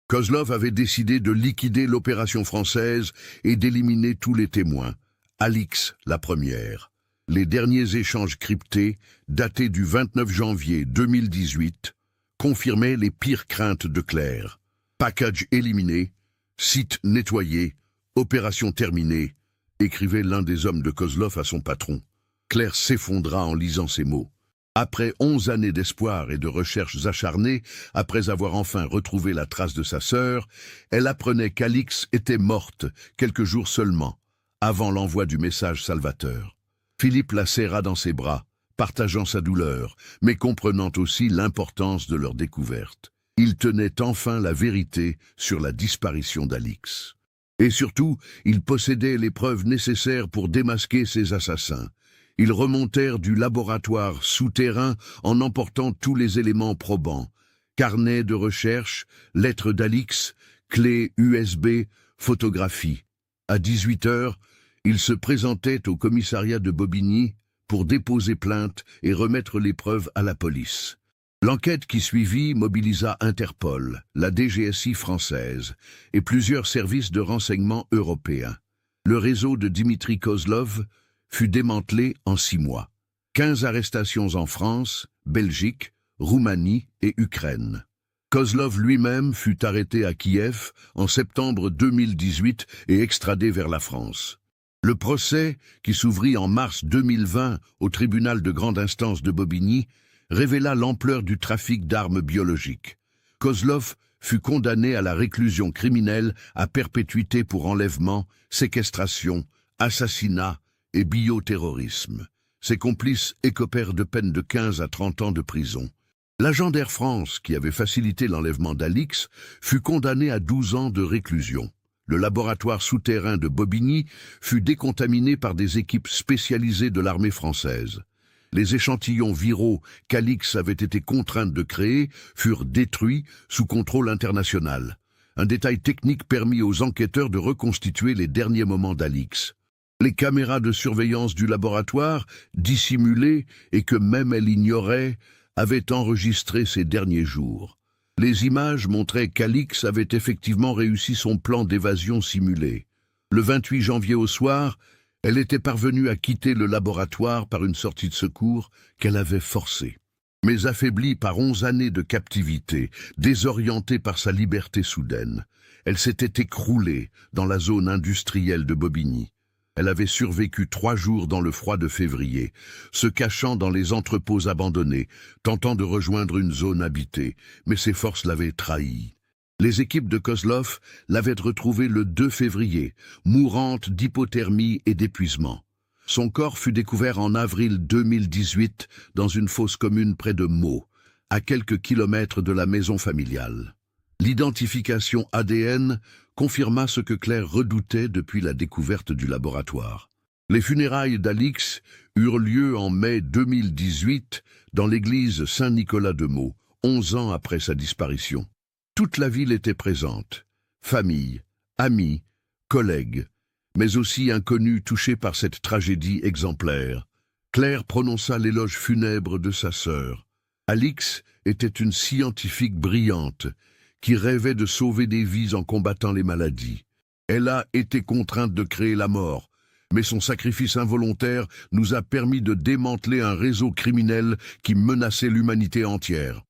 Kozlov avait décidé de liquider l'opération française et d'éliminer tous les témoins. Alix, la première. Les derniers échanges cryptés, datés du 29 janvier 2018, confirmaient les pires craintes de Claire. Package éliminé, site nettoyé, opération terminée, écrivait l'un des hommes de Kozlov à son patron. Claire s'effondra en lisant ces mots. Après 11 années d'espoir et de recherches acharnées, après avoir enfin retrouvé la trace de sa sœur, elle apprenait qu'Alix était morte quelques jours seulement, avant l'envoi du message salvateur. Philippe la serra dans ses bras, partageant sa douleur, mais comprenant aussi l'importance de leur découverte. Il tenait enfin la vérité sur la disparition d'Alix. Et surtout, il possédait les preuves nécessaires pour démasquer ses assassins. Ils remontèrent du laboratoire souterrain en emportant tous les éléments probants. Carnet de recherche, lettres d'Alix, clés USB, photographies. À 18 heures, ils se présentaient au commissariat de Bobigny pour déposer plainte et remettre les preuves à la police. L'enquête qui suivit mobilisa Interpol, la DGSI française et plusieurs services de renseignement européens. Le réseau de Dimitri Kozlov fut démantelé en 6 mois. 15 arrestations en France, Belgique, Roumanie et Ukraine. Kozlov lui-même fut arrêté à Kiev en septembre 2018 et extradé vers la France. Le procès, qui s'ouvrit en mars 2020 au tribunal de grande instance de Bobigny, révéla l'ampleur du trafic d'armes biologiques. Kozlov fut condamné à la réclusion criminelle à perpétuité pour enlèvement, séquestration, assassinat et bioterrorisme. Ses complices écopèrent de peines de 15 à 30 ans de prison. L'agent d'Air France, qui avait facilité l'enlèvement d'Alix, fut condamné à 12 ans de réclusion. Le laboratoire souterrain de Bobigny fut décontaminé par des équipes spécialisées de l'armée française. Les échantillons viraux qu'Alix avait été contrainte de créer furent détruits sous contrôle international. Un détail technique permit aux enquêteurs de reconstituer les derniers moments d'Alix. Les caméras de surveillance du laboratoire, dissimulées et que même elle ignorait, avaient enregistré ses derniers jours. Les images montraient qu'Alix avait effectivement réussi son plan d'évasion simulé. Le 28 janvier au soir, elle était parvenue à quitter le laboratoire par une sortie de secours qu'elle avait forcée. Mais affaiblie par 11 années de captivité, désorientée par sa liberté soudaine, elle s'était écroulée dans la zone industrielle de Bobigny. Elle avait survécu 3 jours dans le froid de février, se cachant dans les entrepôts abandonnés, tentant de rejoindre une zone habitée, mais ses forces l'avaient trahie. Les équipes de Kozlov l'avaient retrouvée le 2 février, mourante d'hypothermie et d'épuisement. Son corps fut découvert en avril 2018 dans une fosse commune près de Meaux, à quelques kilomètres de la maison familiale. L'identification ADN confirma ce que Claire redoutait depuis la découverte du laboratoire. Les funérailles d'Alix eurent lieu en mai 2018 dans l'église Saint-Nicolas de Meaux, 11 ans après sa disparition. Toute la ville était présente, famille, amis, collègues, mais aussi inconnus touchés par cette tragédie exemplaire. Claire prononça l'éloge funèbre de sa sœur. Alix était une scientifique brillante qui rêvait de sauver des vies en combattant les maladies. Elle a été contrainte de créer la mort, mais son sacrifice involontaire nous a permis de démanteler un réseau criminel qui menaçait l'humanité entière.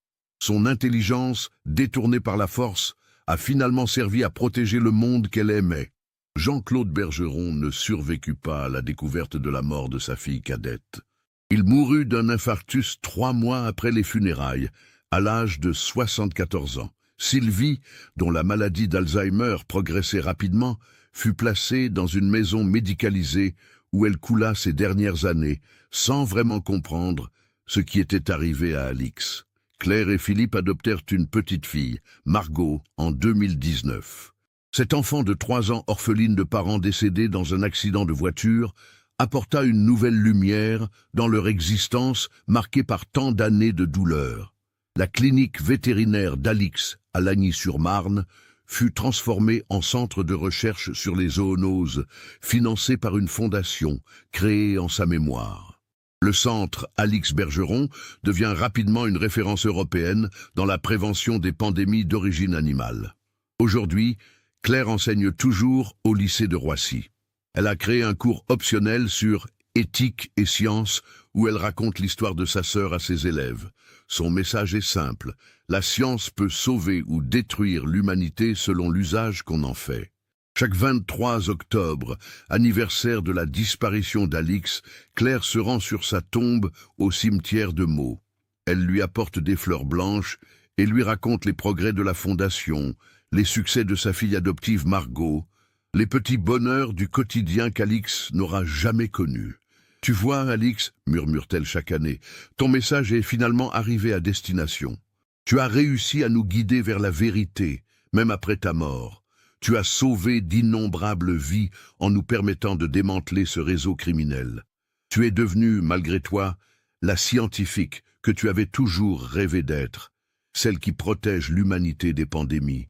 Son intelligence, détournée par la force, a finalement servi à protéger le monde qu'elle aimait. Jean-Claude Bergeron ne survécut pas à la découverte de la mort de sa fille cadette. Il mourut d'un infarctus 3 mois après les funérailles, à l'âge de 74 ans. Sylvie, dont la maladie d'Alzheimer progressait rapidement, fut placée dans une maison médicalisée où elle coula ses dernières années, sans vraiment comprendre ce qui était arrivé à Alix. Claire et Philippe adoptèrent une petite fille, Margot, en 2019. Cet enfant de 3 ans, orpheline de parents décédés dans un accident de voiture, apporta une nouvelle lumière dans leur existence marquée par tant d'années de douleur. La clinique vétérinaire d'Alix, à Lagny-sur-Marne, fut transformée en centre de recherche sur les zoonoses, financé par une fondation créée en sa mémoire. Le centre Alix-Bergeron devient rapidement une référence européenne dans la prévention des pandémies d'origine animale. Aujourd'hui, Claire enseigne toujours au lycée de Roissy. Elle a créé un cours optionnel sur éthique et science où elle raconte l'histoire de sa sœur à ses élèves. Son message est simple: la science peut sauver ou détruire l'humanité selon l'usage qu'on en fait. Chaque 23 octobre, anniversaire de la disparition d'Alix, Claire se rend sur sa tombe au cimetière de Meaux. Elle lui apporte des fleurs blanches et lui raconte les progrès de la fondation, les succès de sa fille adoptive Margot, les petits bonheurs du quotidien qu'Alix n'aura jamais connus. « Tu vois, Alix, murmure-t-elle chaque année, ton message est finalement arrivé à destination. Tu as réussi à nous guider vers la vérité, même après ta mort. Tu as sauvé d'innombrables vies en nous permettant de démanteler ce réseau criminel. Tu es devenue, malgré toi, la scientifique que tu avais toujours rêvé d'être, celle qui protège l'humanité des pandémies.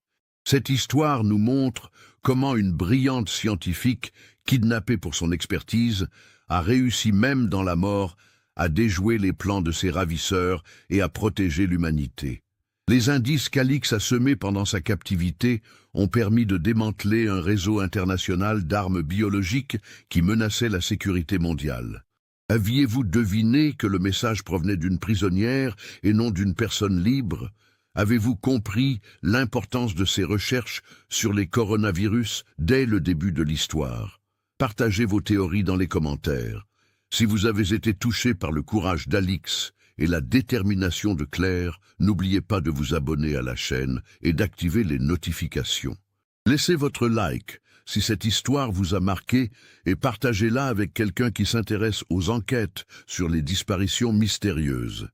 Cette histoire nous montre comment une brillante scientifique, kidnappée pour son expertise, a réussi même dans la mort à déjouer les plans de ses ravisseurs et à protéger l'humanité. Les indices qu'Alix a semés pendant sa captivité ont permis de démanteler un réseau international d'armes biologiques qui menaçait la sécurité mondiale. Aviez-vous deviné que le message provenait d'une prisonnière et non d'une personne libre ? Avez-vous compris l'importance de ces recherches sur les coronavirus dès le début de l'histoire? Partagez vos théories dans les commentaires. Si vous avez été touché par le courage d'Alix et la détermination de Claire, n'oubliez pas de vous abonner à la chaîne et d'activer les notifications. Laissez votre like si cette histoire vous a marqué et partagez-la avec quelqu'un qui s'intéresse aux enquêtes sur les disparitions mystérieuses.